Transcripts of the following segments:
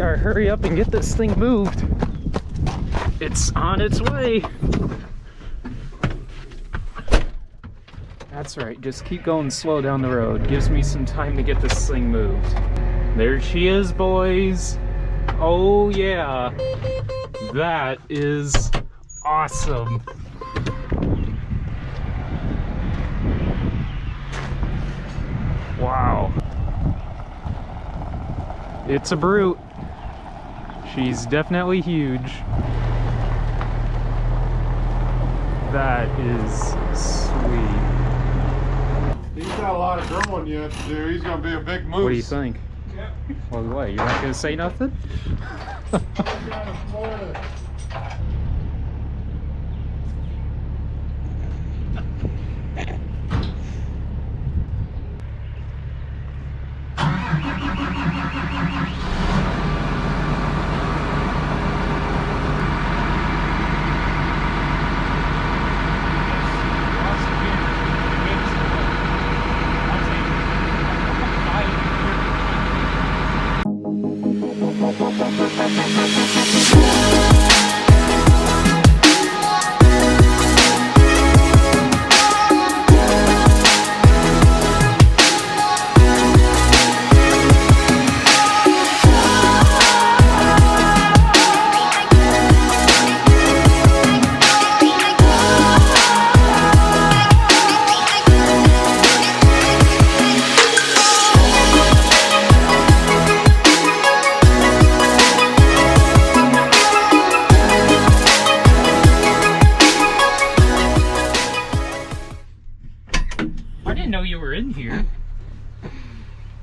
Gotta hurry up and get this thing moved. It's on its way. That's right, just keep going slow down the road. Gives me some time to get this thing moved. There she is, boys. Oh yeah, that is awesome. Wow. It's a brute. She's definitely huge. That is sweet. He's got a lot of growing yet to do. He's gonna be a big moose. What do you think? Yeah. Well, what, you're not gonna say nothing?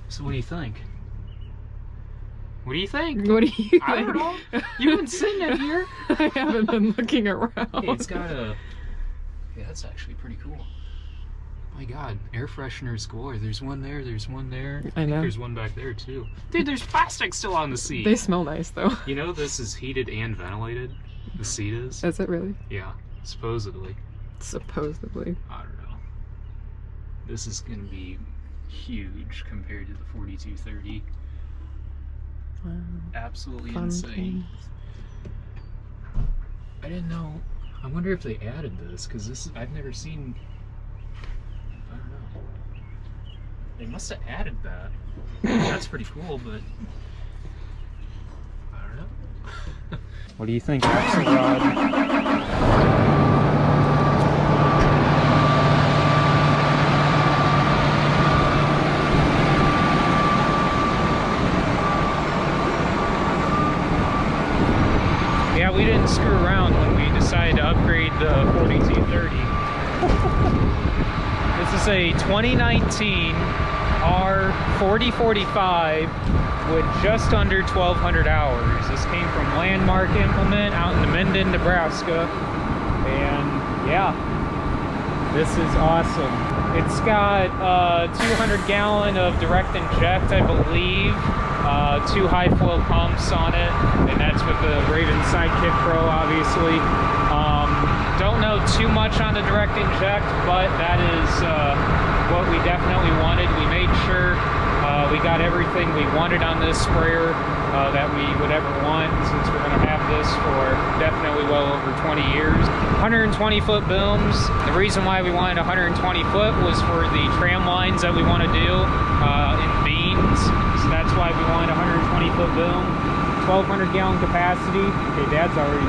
So what do you think? What do you think? What do you think? I don't know. You've been sitting in here. I haven't been looking around. Hey, it's got a... Yeah, that's actually pretty cool. My God, air fresheners galore. There's one there, there's one there. I know. There's one back there too. Dude, there's plastic still on the seat. They smell nice though. You know this is heated and ventilated? The seat is? Is it really? Yeah, supposedly. Supposedly. I don't know. This is going to be huge compared to the 4230. Wow. Absolutely Fun insane. things. I didn't know. I wonder if they added this, because this is, I've never seen. I don't know. They must have added that. That's pretty cool, but I don't know. What do you think, Axelrod? Yeah, we didn't screw around when we decided to upgrade the 4230. This is a 2019 R4045 with just under 1,200 hours. This came from Landmark Implement out in Midland, Nebraska. And yeah, this is awesome. It's got 200 gallon of direct inject, I believe. 2 high flow pumps on it, and that's with the Raven Sidekick Pro, obviously. Don't know too much on the direct inject, but that is what we definitely wanted. We made sure we got everything we wanted on this sprayer that we would ever want, since we're going to have this for definitely well over 20 years. 120 foot booms. The reason why we wanted 120 foot was for the tram lines that we want to do in beans. So that's why we wanted 120 foot boom. 1,200 gallon capacity. Okay, Dad's already...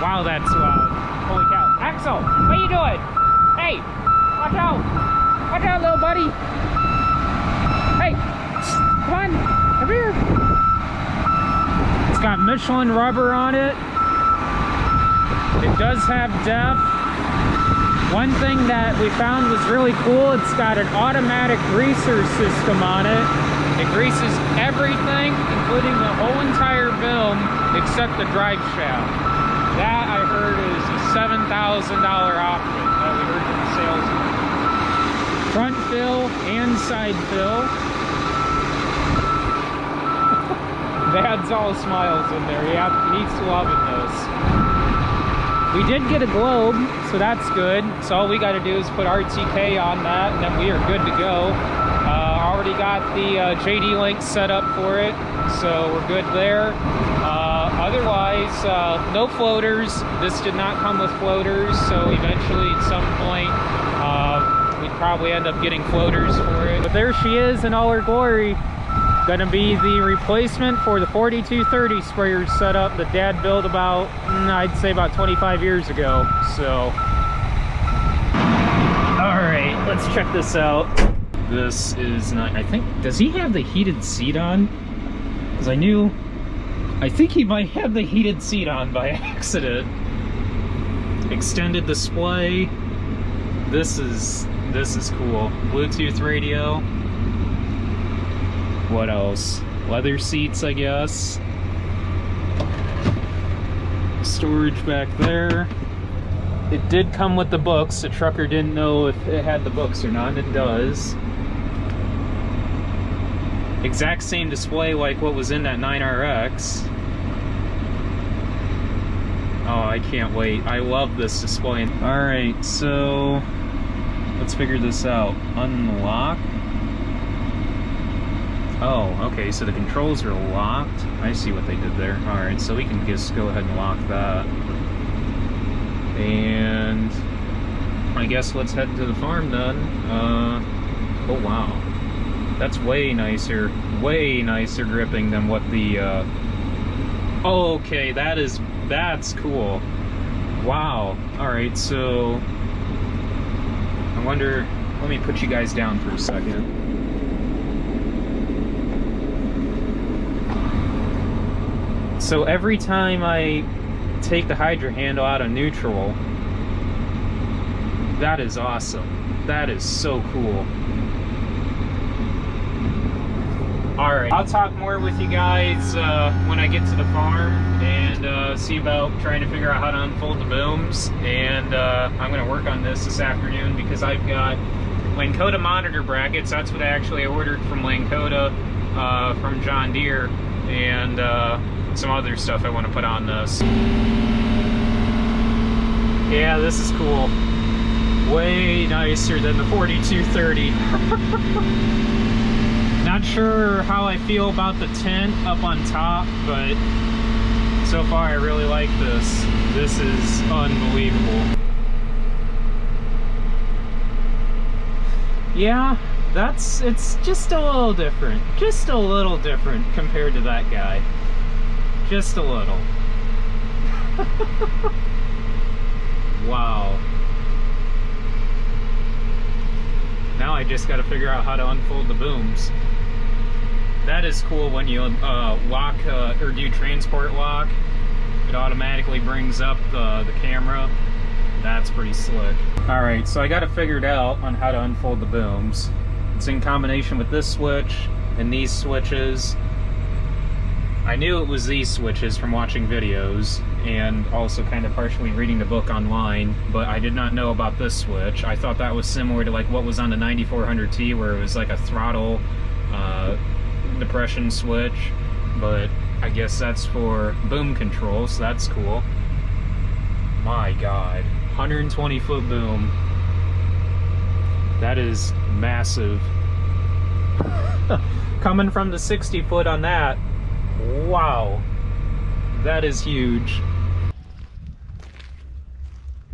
Wow, that's loud. Holy cow. Axel, what are you doing? Hey, watch out. Watch out, little buddy. Hey, come on, come here. It's got Michelin rubber on it. It does have depth. One thing that we found was really cool, it's got an automatic greaser system on it. It greases everything, including the whole entire film, except the drive shaft. That, I heard, is a $7,000 option that we heard from the salesman. Front fill and side fill. Dad's all smiles in there. He's loving this. We did get a globe, so that's good. So all we got to do is put RTK on that, and then we are good to go. already got the JD link set up for it, so we're good there. Otherwise, no floaters. This did not come with floaters, so eventually at some point we'd probably end up getting floaters for it. But there she is in all her glory. Gonna be the replacement for the 4230 sprayer setup that Dad built about, I'd say about 25 years ago. So, all right, let's check this out. This is not, I think, does he have the heated seat on? Because I think he might have the heated seat on by accident. Extended display. This is cool. Bluetooth radio. What else? Leather seats, I guess. Storage back there. It did come with the books. The trucker didn't know if it had the books or not, and it does. Exact same display like what was in that 9RX. Oh, I can't wait. I love this display. Alright, so let's figure this out. Unlock. Oh, okay, so the controls are locked. I see what they did there. Alright, so we can just go ahead and lock that. And I guess let's head to the farm then. Oh wow. That's way nicer gripping than what the oh, okay, that's cool. Wow. Alright, so I wonder, let me put you guys down for a second. So every time I take the hydro handle out of neutral, that is awesome. That is so cool. Alright, I'll talk more with you guys when I get to the farm and see about trying to figure out how to unfold the booms. And I'm going to work on this afternoon because I've got Lakota monitor brackets. That's what I actually ordered from Lakota from John Deere, and some other stuff I want to put on this. Yeah, this is cool. Way nicer than the 4230. Not sure how I feel about the tent up on top, but so far I really like this. This is unbelievable. Yeah, it's just a little different. Just a little different compared to that guy. Just a little. Wow. Now I just got to figure out how to unfold the booms. That is cool when you lock or do transport lock. It automatically brings up the camera. That's pretty slick. Alright, so I got it figured out on how to unfold the booms. It's in combination with this switch and these switches. I knew it was these switches from watching videos and also kind of partially reading the book online, but I did not know about this switch. I thought that was similar to like what was on the 9400T, where it was like a throttle depression switch, but I guess that's for boom control, so that's cool. My God, 120 foot boom. That is massive. Coming from the 60 foot on that, wow, that is huge.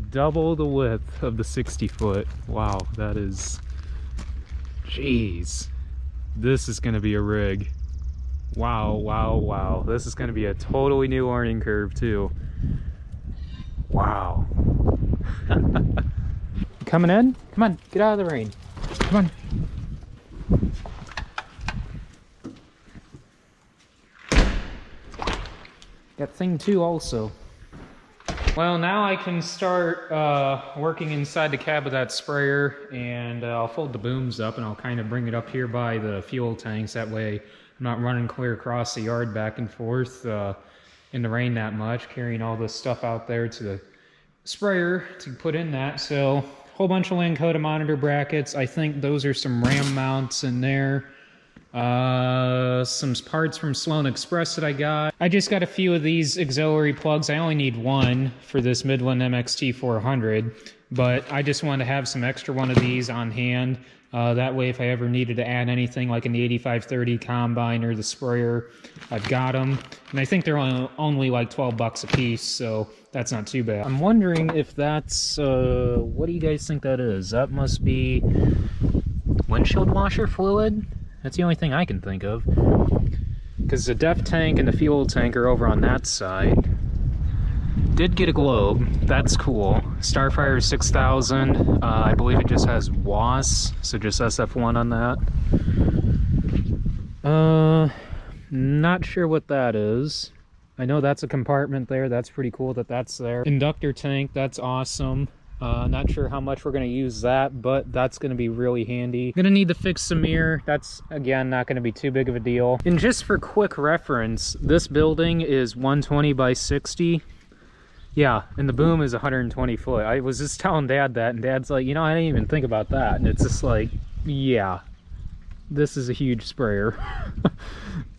Double the width of the 60 foot. Wow, that is, jeez. This is gonna be a rig. Wow, wow, wow. This is gonna be a totally new learning curve too. Wow. Coming in? Come on, get out of the rain. Come on. Got thing two also. Well, now I can start working inside the cab of that sprayer, and I'll fold the booms up and I'll kind of bring it up here by the fuel tanks. That way I'm not running clear across the yard back and forth in the rain that much, carrying all this stuff out there to the sprayer to put in that. So, whole bunch of Lakota monitor brackets. I think those are some RAM mounts in there. Some parts from Sloan Express that I got. I just got a few of these auxiliary plugs. I only need one for this Midland MXT 400, but I just wanted to have some extra one of these on hand That way, if I ever needed to add anything like in the 8530 combine or the sprayer, I've got them. And I think they're only like 12 bucks a piece, so that's not too bad. I'm wondering if that's, what do you guys think that is? That must be windshield washer fluid? That's the only thing I can think of. Because the depth tank and the fuel tank are over on that side. Did get a globe, that's cool. Starfire 6000, I believe it just has WAS, so just SF1 on that. Not sure what that is. I know that's a compartment there, that's pretty cool that that's there. Inductor tank, that's awesome. Not sure how much we're going to use that, but that's going to be really handy. Going to need to fix some mirror. That's, again, not going to be too big of a deal. And just for quick reference, this building is 120 by 60. Yeah, and the boom is 120 foot. I was just telling Dad that, and Dad's like, you know, I didn't even think about that. And it's just like, yeah, this is a huge sprayer.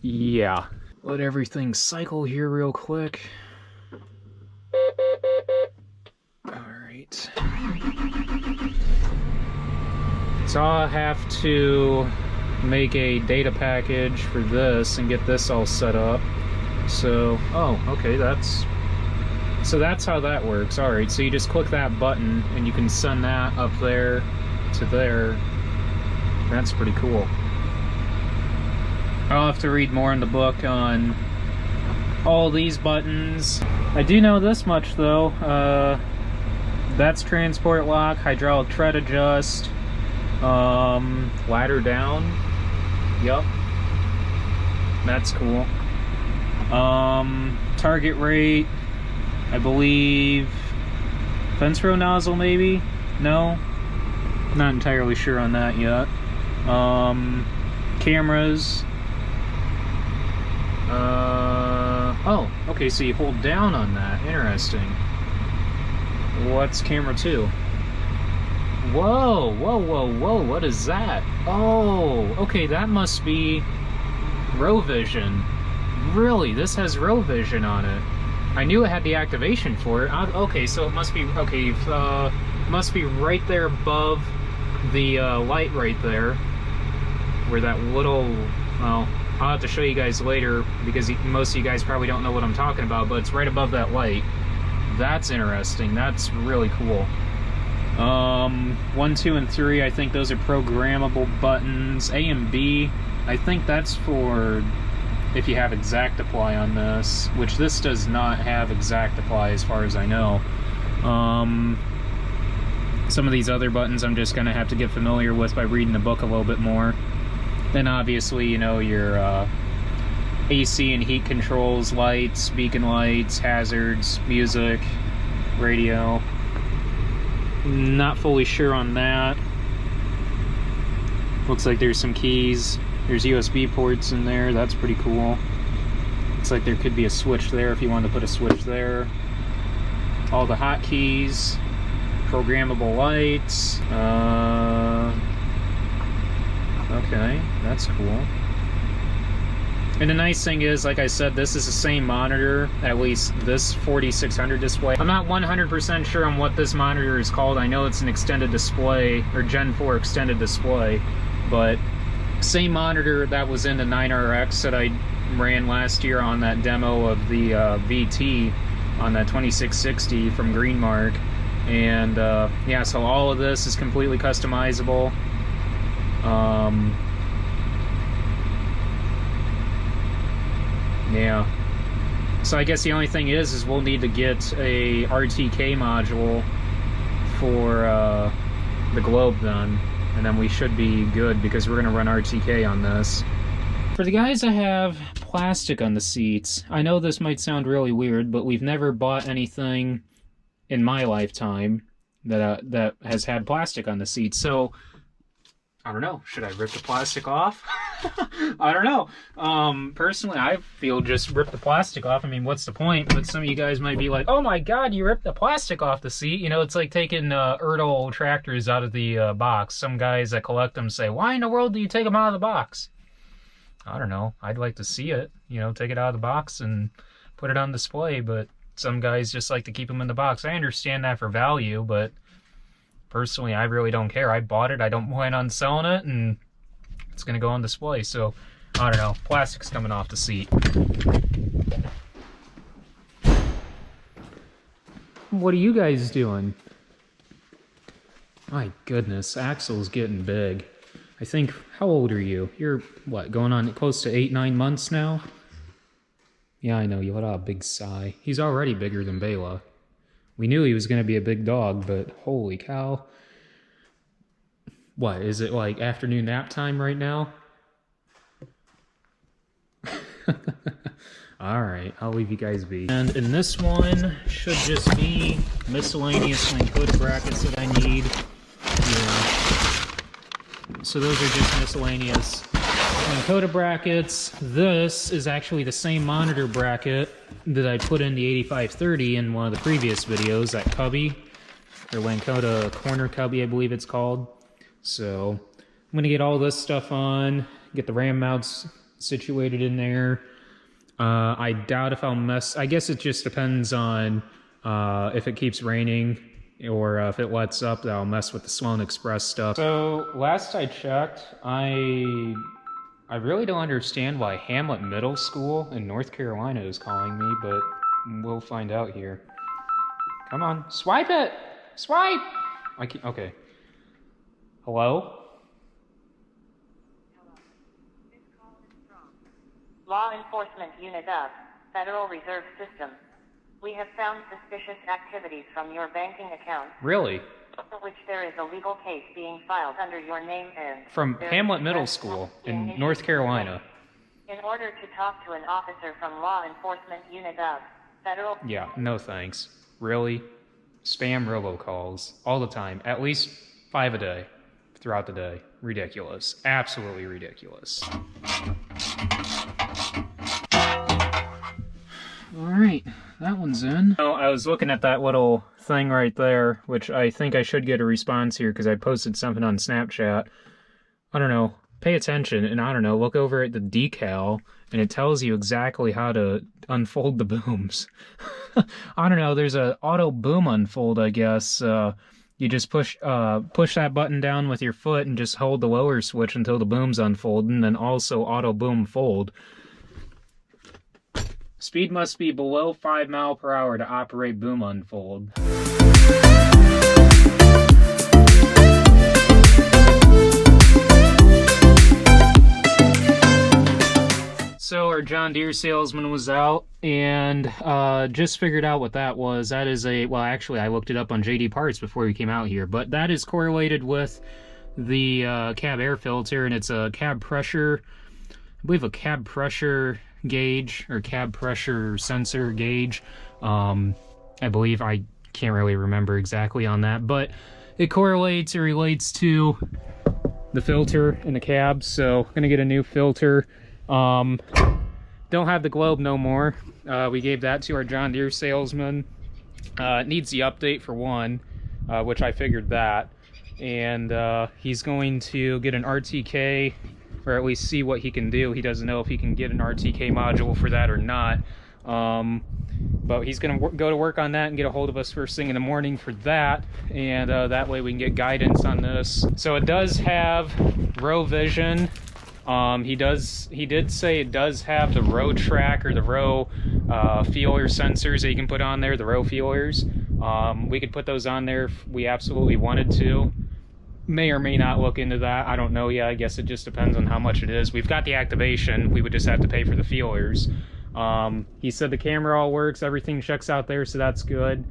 Yeah. Let everything cycle here real quick. Alright. So I'll have to make a data package for this and get this all set up. So, oh, okay, that's how that works. Alright, so you just click that button and you can send that up there to there. That's pretty cool. I'll have to read more in the book on all these buttons. I do know this much though. That's transport lock, hydraulic tread adjust, ladder down. Yup. That's cool. Target rate, I believe fence row nozzle maybe? No? Not entirely sure on that yet. Cameras. Oh, okay, so you hold down on that. Interesting. What's camera 2? Whoa, whoa, whoa, whoa, what is that? Oh, okay, that must be row vision. Really, this has row vision on it. I knew it had the activation for it. Okay, so it must be, okay, must be right there above the light right there. Where that little, well, I'll have to show you guys later because most of you guys probably don't know what I'm talking about, but it's right above that light. That's interesting. That's really cool. 1, 2, and 3, I think those are programmable buttons. A and B, I think that's for if you have exact apply on this, which this does not have exact apply as far as I know. Some of these other buttons I'm just gonna have to get familiar with by reading the book a little bit more. Then obviously, you know, your AC and heat controls, lights, beacon lights, hazards, music, radio. Not fully sure on that. Looks like there's some keys. There's USB ports in there. That's pretty cool. Looks like there could be a switch there if you wanted to put a switch there. All the hotkeys, programmable lights. Okay, that's cool. And the nice thing is, like I said, this is the same monitor, at least this 4600 display. I'm not 100% sure on what this monitor is called. I know it's an extended display, or Gen 4 extended display, but same monitor that was in the 9RX that I ran last year on that demo of the VT on that 2660 from Greenmark. And yeah, so all of this is completely customizable. Yeah. So I guess the only thing is we'll need to get a RTK module for the globe then. And then we should be good because we're going to run RTK on this. For the guys that have plastic on the seats, I know this might sound really weird, but we've never bought anything in my lifetime that has had plastic on the seats. So I don't know. Should I rip the plastic off? I don't know. Personally, I feel just rip the plastic off. I mean, what's the point? But some of you guys might be like, oh my God, you ripped the plastic off the seat. You know, it's like taking Ertl tractors out of the box. Some guys that collect them say, why in the world do you take them out of the box? I don't know. I'd like to see it. You know, take it out of the box and put it on display. But some guys just like to keep them in the box. I understand that for value, but personally, I really don't care. I bought it, I don't plan on selling it, and it's gonna go on display. So I don't know, plastic's coming off the seat. What are you guys doing? My goodness, Axel's getting big. I think, how old are you? You're, what, going on close to 8-9 months now? Yeah, I know, you let out a big sigh. He's already bigger than Bela. We knew he was going to be a big dog, but holy cow. What, is it like afternoon nap time right now? Alright, I'll leave you guys be. And in this one, should just be miscellaneous Lakota brackets that I need. Yeah. So those are just miscellaneous Lakota brackets. This is actually the same monitor bracket that I put in the 8530 in one of the previous videos, that cubby, or Lakota corner cubby, I believe it's called. So I'm gonna get all this stuff on, get the ram mounts situated in there. I doubt if I'll mess, I guess it just depends on if it keeps raining or if it lets up, that I'll mess with the Sloan Express stuff. So last I checked, I really don't understand why Hamlet Middle School in North Carolina is calling me, but we'll find out here. Come on, swipe it! Swipe! I can't, okay. Hello? Law Enforcement Unit of Federal Reserve System. We have found suspicious activities from your banking account. Really? For which there is a legal case being filed under your name and... From Hamlet Middle School in North Carolina. In order to talk to an officer from Law Enforcement Unit of Federal... Yeah, no thanks. Really? Spam robocalls all the time. At least 5 a day. Throughout the day. Ridiculous. Absolutely ridiculous. Alright, that one's in. Oh, I was looking at that little thing right there, which I think I should get a response here because I posted something on Snapchat. I don't know, pay attention, and I don't know, look over at the decal, and it tells you exactly how to unfold the booms. I don't know, there's a auto boom unfold, I guess. You just push that button down with your foot and just hold the lower switch until the boom's unfold, and then also auto boom fold. Speed must be below 5 miles per hour to operate boom unfold. So our John Deere salesman was out and just figured out what that was. That is a, well actually I looked it up on JD Parts before we came out here, but that is correlated with the cab air filter, and it's a cab pressure, I believe a cab pressure gauge or cab pressure sensor gauge. I believe, I can't really remember exactly on that, but it correlates or relates to the filter in the cab. So gonna get a new filter. Don't have the globe no more. We gave that to our John Deere salesman. It needs the update for one, which I figured that, and he's going to get an RTK, or at least see what he can do. He doesn't know if he can get an RTK module for that or not. But he's going to go to work on that and get a hold of us first thing in the morning for that, and that way we can get guidance on this. So it does have row vision. He did say it does have the row track or the row feeler sensors that you can put on there, the row feelers. We could put those on there if we absolutely wanted to. May or may not look into that. I don't know yet. I guess it just depends on how much it is. We've got the activation. We would just have to pay for the feelers. He said the camera all works. Everything checks out there, so that's good.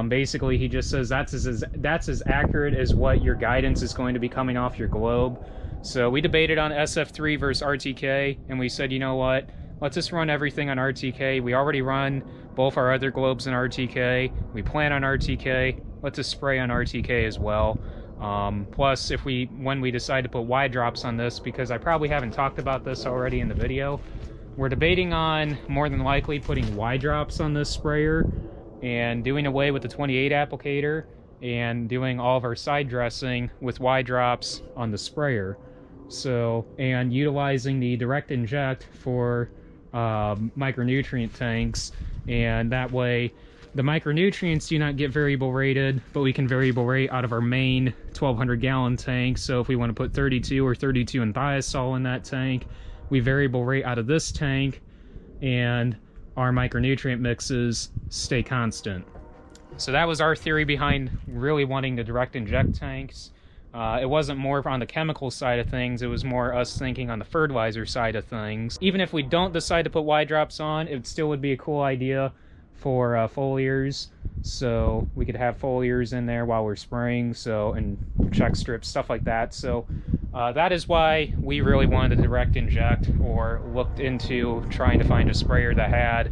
Basically, he just says that's as accurate as what your guidance is going to be coming off your globe. So we debated on SF3 versus RTK, and we said, you know what? Let's just run everything on RTK. We already run both our other globes in RTK. We plan on RTK. Let's just spray on RTK as well. Plus, when we decide to put Y drops on this, because I probably haven't talked about this already in the video, we're debating on more than likely putting Y drops on this sprayer and doing away with the 28 applicator and doing all of our side dressing with Y drops on the sprayer. So, and utilizing the direct inject for micronutrient tanks, and that way The micronutrients do not get variable rated, but we can variable rate out of our main 1200 gallon tank. So if we want to put 32 or 32 and thiazole in that tank, we variable rate out of this tank, and our micronutrient mixes stay constant. So that was our theory behind really wanting to direct inject tanks. It wasn't more on the chemical side of things, it was more us thinking on the fertilizer side of things. Even if we don't decide to put Y-drops on, it still would be a cool idea for foliars, so we could have foliars in there while we're spraying, so, and check strips, stuff like that. So that is why we really wanted to direct inject, or looked into trying to find a sprayer that had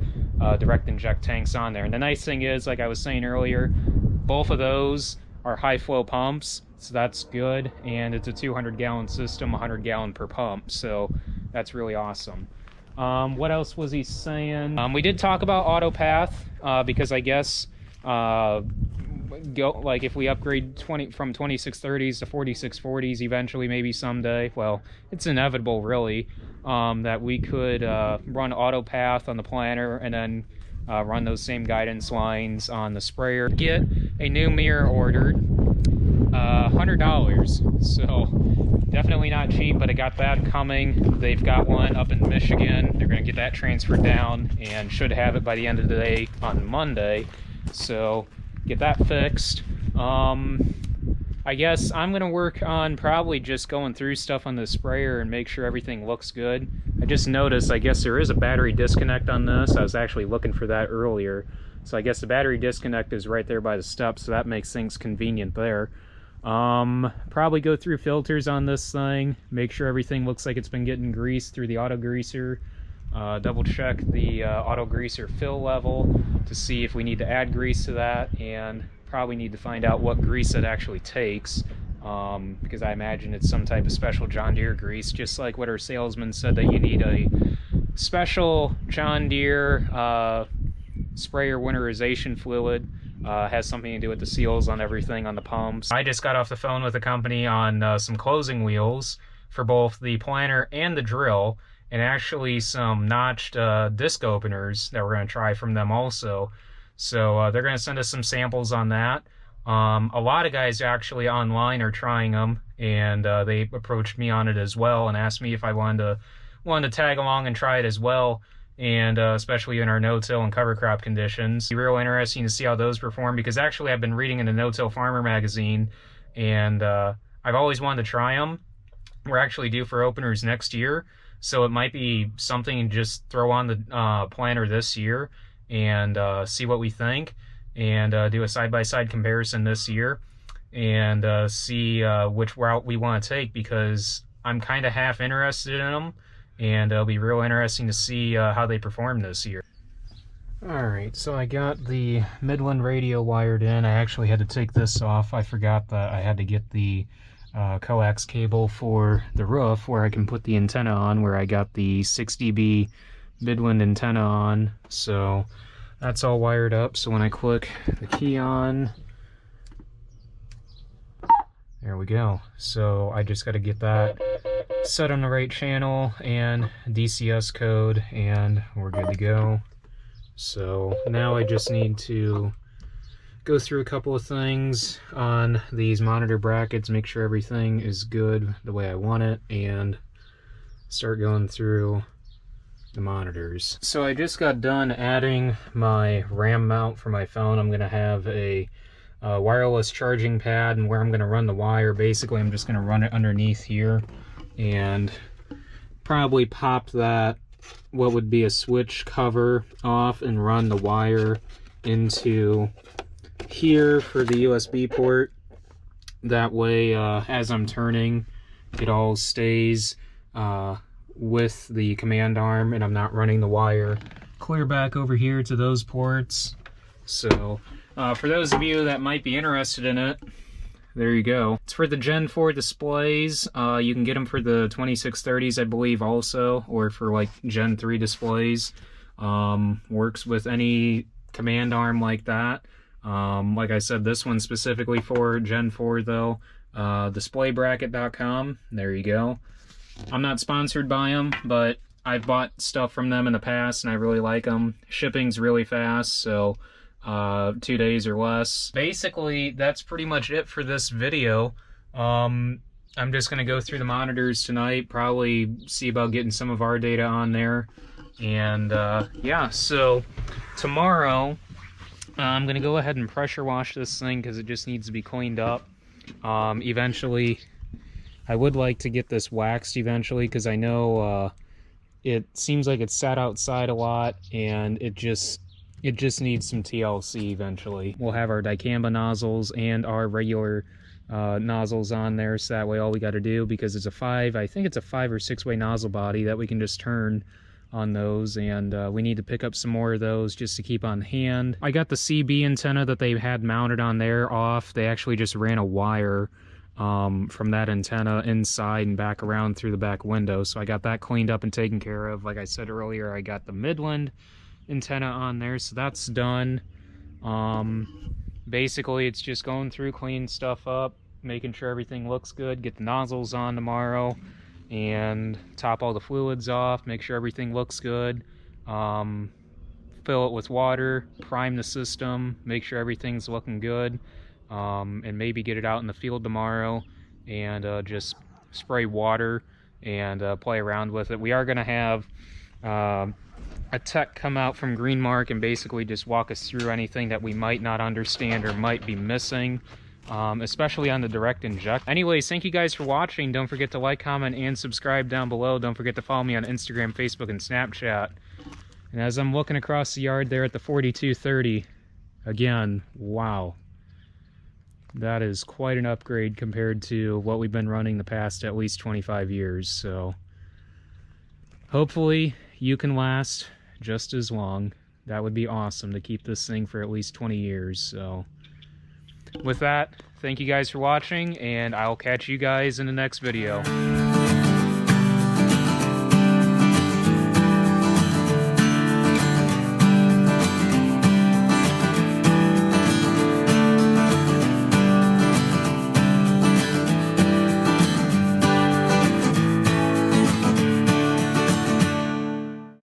direct inject tanks on there. And the nice thing is, like I was saying earlier, both of those are high flow pumps, so that's good, and it's a 200 gallon system, 100 gallon per pump, so that's really awesome. What else was he saying? We did talk about auto path, because I guess like if we upgrade from 2630s to 4640s eventually, maybe someday, well, it's inevitable really, that we could run auto path on the planter and then run those same guidance lines on the sprayer. Get a new mirror ordered, $100, so definitely not cheap, but I got that coming. They've got one up in Michigan. They're going to get that transferred down and should have it by the end of the day on Monday, so get that fixed. I guess I'm going to work on probably just going through stuff on the sprayer and make sure everything looks good. I just noticed, I guess there is a battery disconnect on this. I was actually looking for that earlier. So I guess the battery disconnect is right there by the step, so that makes things convenient there. Probably go through filters on this thing, make sure everything looks like it's been getting greased through the auto greaser. Double check the auto greaser fill level to see if we need to add grease to that, and probably need to find out what grease it actually takes, because I imagine it's some type of special John Deere grease, just like what our salesman said that you need a special John Deere sprayer winterization fluid. Has something to do with the seals on everything on the pumps. I just got off the phone with a company on some closing wheels for both the planter and the drill, and actually some notched disc openers that we're going to try from them also. So they're going to send us some samples on that. A lot of guys actually online are trying them, and they approached me on it as well and asked me if I wanted to tag along and try it as well, and especially in our no-till and cover crop conditions. It'd be real interesting to see how those perform, because actually I've been reading in the No-Till Farmer magazine, and I've always wanted to try them. We're actually due for openers next year, so it might be something to just throw on the planter this year and see what we think, and do a side-by-side comparison this year, and see which route we want to take, because I'm kind of half interested in them, and it'll be real interesting to see how they perform this year. Alright, so I got the Midland radio wired in. I actually had to take this off. I forgot that I had to get the coax cable for the roof where I can put the antenna on, where I got the 6 dB Midland antenna on. So that's all wired up. So when I click the key on, there we go. So I just got to get that set on the right channel and DCS code, and we're good to go. So now I just need to go through a couple of things on these monitor brackets, make sure everything is good the way I want it, and start going through the monitors. So I just got done adding my RAM mount for my phone. I'm going to have a wireless charging pad, and where I'm going to run the wire, basically I'm just going to run it underneath here and probably pop that, what would be a switch cover, off and run the wire into here for the USB port. That way as I'm turning, it all stays with the command arm, and I'm not running the wire clear back over here to those ports. So for those of you that might be interested in it, there you go. It's for the Gen 4 displays. You can get them for the 2630s, I believe, also, or for like Gen 3 displays. Works with any command arm like that. Like I said, this one's specifically for Gen 4 though. Displaybracket.com, there you go. I'm not sponsored by them, but I've bought stuff from them in the past and I really like them. Shipping's really fast, so 2 days or less. Basically, that's pretty much it for this video. I'm just going to go through the monitors tonight, probably see about getting some of our data on there. And yeah, so tomorrow I'm going to go ahead and pressure wash this thing because it just needs to be cleaned up. Eventually, I would like to get this waxed eventually because I know it seems like it's sat outside a lot and it just needs some TLC eventually. We'll have our dicamba nozzles and our regular nozzles on there, so that way all we got to do, because it's I think it's a 5 or 6 way nozzle body that we can just turn on those, and we need to pick up some more of those just to keep on hand. I got the CB antenna that they had mounted on there off. They actually just ran a wire from that antenna inside and back around through the back window, so I got that cleaned up and taken care of. Like I said earlier, I got the Midland antenna on there, so that's done. Basically it's just going through, cleaning stuff up, making sure everything looks good, get the nozzles on tomorrow, and top all the fluids off, make sure everything looks good, fill it with water, prime the system, make sure everything's looking good, and maybe get it out in the field tomorrow and just spray water and play around with it. We are going to have a tech come out from Greenmark and basically just walk us through anything that we might not understand or might be missing, especially on the direct inject. Anyways, thank you guys for watching. Don't forget to like, comment, and subscribe down below. Don't forget to follow me on Instagram, Facebook, and Snapchat. And as I'm looking across the yard there at the 4230, again, wow. That is quite an upgrade compared to what we've been running the past at least 25 years. So hopefully you can last just as long. That would be awesome to keep this thing for at least 20 years. So with that, thank you guys for watching, and I'll catch you guys in the next video.